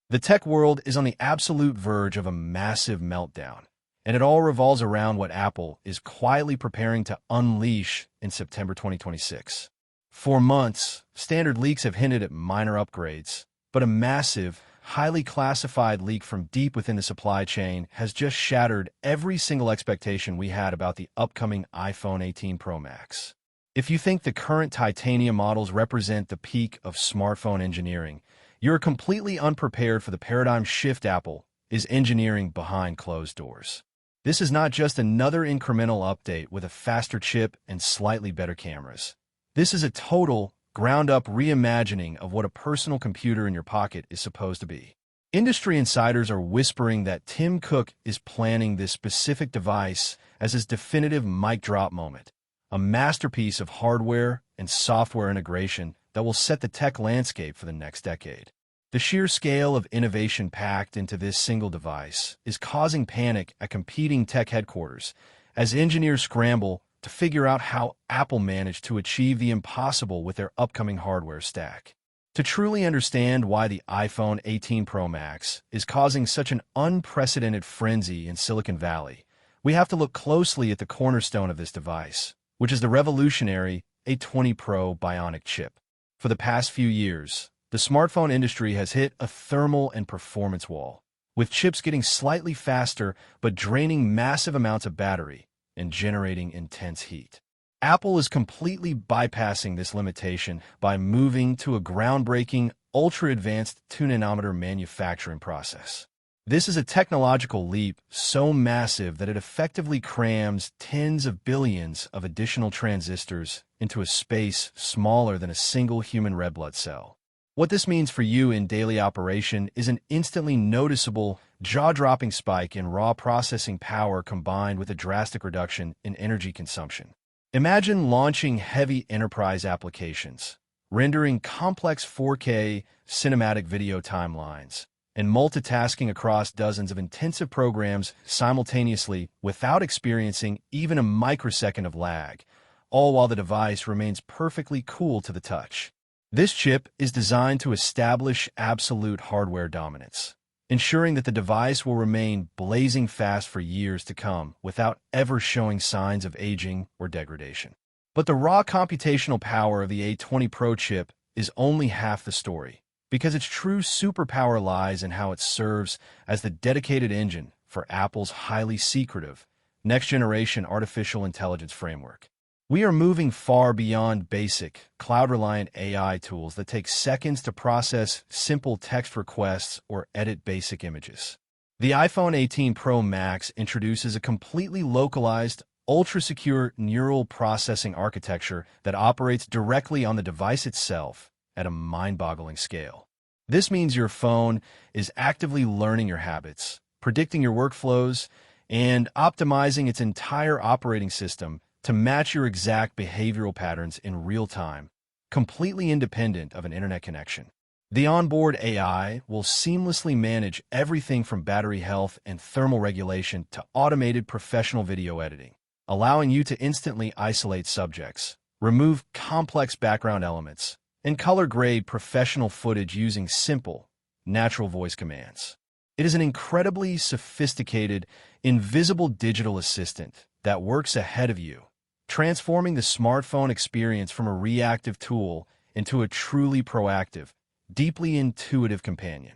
The tech world is on the absolute verge of a massive meltdown, and it all revolves around what Apple is quietly preparing to unleash in September 2026. For months, standard leaks have hinted at minor upgrades, but a massive, highly classified leak from deep within the supply chain has just shattered every single expectation we had about the upcoming iPhone 18 Pro Max. If you think the current titanium models represent the peak of smartphone engineering, you're completely unprepared for the paradigm shift Apple is engineering behind closed doors. This is not just another incremental update with a faster chip and slightly better cameras. This is a total, ground-up reimagining of what a personal computer in your pocket is supposed to be. Industry insiders are whispering that Tim Cook is planning this specific device as his definitive mic drop moment, a masterpiece of hardware and software integration that will set the tech landscape for the next decade. The sheer scale of innovation packed into this single device is causing panic at competing tech headquarters as engineers scramble to figure out how Apple managed to achieve the impossible with their upcoming hardware stack. To truly understand why the iPhone 18 Pro Max is causing such an unprecedented frenzy in Silicon Valley, we have to look closely at the cornerstone of this device, which is the revolutionary A20 Pro bionic chip. For the past few years, the smartphone industry has hit a thermal and performance wall, with chips getting slightly faster but draining massive amounts of battery and generating intense heat. Apple is completely bypassing this limitation by moving to a groundbreaking, ultra-advanced 2-nanometer manufacturing process. This is a technological leap so massive that it effectively crams tens of billions of additional transistors into a space smaller than a single human red blood cell. What this means for you in daily operation is an instantly noticeable, jaw-dropping spike in raw processing power combined with a drastic reduction in energy consumption. Imagine launching heavy enterprise applications, rendering complex 4K cinematic video timelines, and multitasking across dozens of intensive programs simultaneously without experiencing even a microsecond of lag, all while the device remains perfectly cool to the touch. This chip is designed to establish absolute hardware dominance, ensuring that the device will remain blazing fast for years to come without ever showing signs of aging or degradation. But the raw computational power of the A20 Pro chip is only half the story, because its true superpower lies in how it serves as the dedicated engine for Apple's highly secretive, next-generation artificial intelligence framework. We are moving far beyond basic, cloud-reliant AI tools that take seconds to process simple text requests or edit basic images. The iPhone 18 Pro Max introduces a completely localized, ultra-secure neural processing architecture that operates directly on the device itself at a mind-boggling scale. This means your phone is actively learning your habits, predicting your workflows, and optimizing its entire operating system to match your exact behavioral patterns in real time, completely independent of an internet connection. The onboard AI will seamlessly manage everything from battery health and thermal regulation to automated professional video editing, allowing you to instantly isolate subjects, remove complex background elements, and color-grade professional footage using simple, natural voice commands. It is an incredibly sophisticated, invisible digital assistant that works ahead of you, transforming the smartphone experience from a reactive tool into a truly proactive, deeply intuitive companion.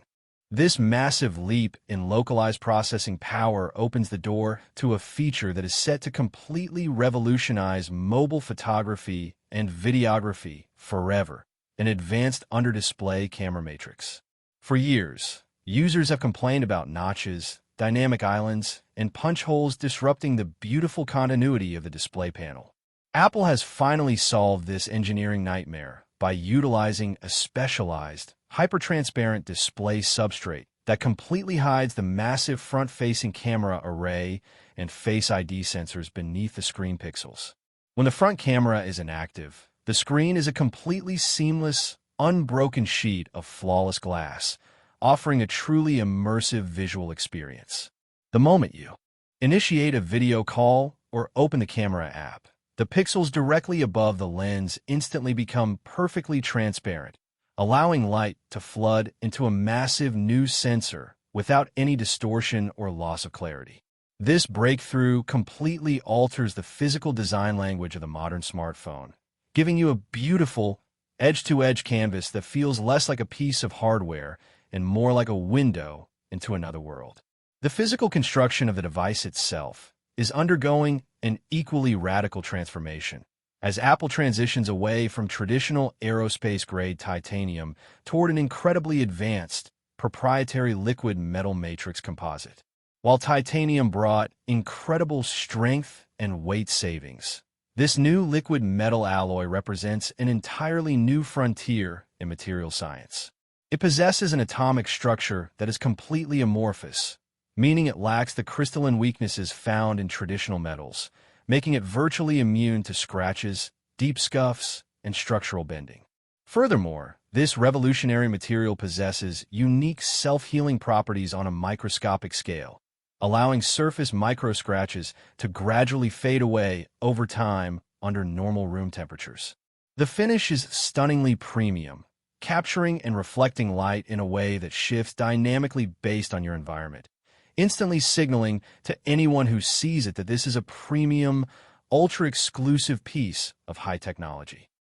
This massive leap in localized processing power opens the door to a feature that is set to completely revolutionize mobile photography and videography forever: an advanced under-display camera matrix. For years, users have complained about notches, dynamic islands, and punch holes disrupting the beautiful continuity of the display panel. Apple has finally solved this engineering nightmare by utilizing a specialized, hyper-transparent display substrate that completely hides the massive front-facing camera array and Face ID sensors beneath the screen pixels. When the front camera is inactive, the screen is a completely seamless, unbroken sheet of flawless glass, offering a truly immersive visual experience. The moment you initiate a video call or open the camera app, the pixels directly above the lens instantly become perfectly transparent, allowing light to flood into a massive new sensor without any distortion or loss of clarity. This breakthrough completely alters the physical design language of the modern smartphone, giving you a beautiful edge-to-edge canvas that feels less like a piece of hardware and more like a window into another world. The physical construction of the device itself is undergoing an equally radical transformation, as Apple transitions away from traditional aerospace-grade titanium toward an incredibly advanced, proprietary liquid metal matrix composite. While titanium brought incredible strength and weight savings, this new liquid metal alloy represents an entirely new frontier in material science. It possesses an atomic structure that is completely amorphous, meaning it lacks the crystalline weaknesses found in traditional metals, making it virtually immune to scratches, deep scuffs, and structural bending. Furthermore, this revolutionary material possesses unique self-healing properties on a microscopic scale, allowing surface microscratches to gradually fade away over time under normal room temperatures. The finish is stunningly premium, capturing and reflecting light in a way that shifts dynamically based on your environment, instantly signaling to anyone who sees it that this is a premium, ultra-exclusive piece of high technology.